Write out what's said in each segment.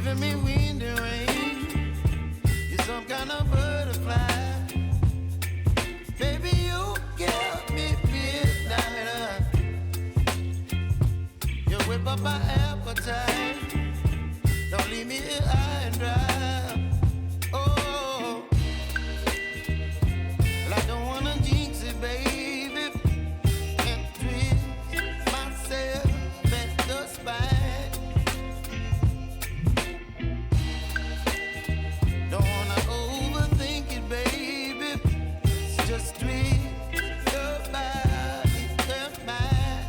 giving me wind and rain. You're some kind of butterfly. Baby, you give me midnight. You whip up my appetite. Don't leave me here high and dry. Oh, well, I don't wanna jinx it, baby, and twist myself at the spine. Don't wanna overthink it, baby. It's just twist your body and mine.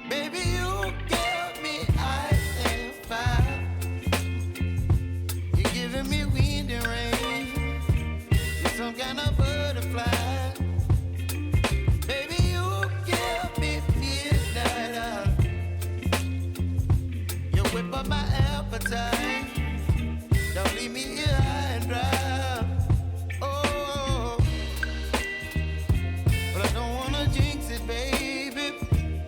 Baby, you give me ice and fire. You're giving me wind and rain. You're some kind of butterfly. Baby, you give me midnight. You whip up my appetite. Don't leave me here high and dry. Oh, but I don't wanna jinx it, baby.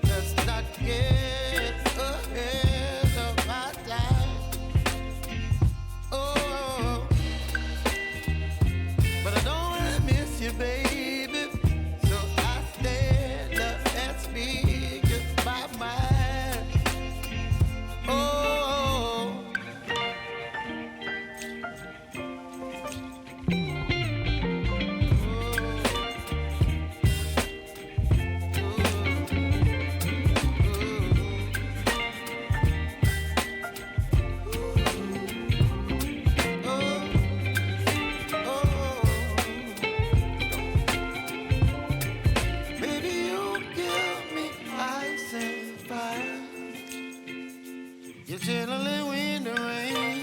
Let's not get ahead of my time. Oh, but I don't wanna miss you, baby. So I stand up and speak my mind. Oh. Baby, you give me ice and fire. You're chilling wind and rain.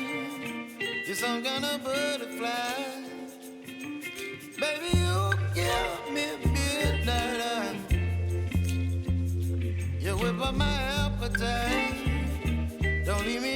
You're some kind of butterfly. Baby, you give me midnight. You whip up my appetite. Don't leave me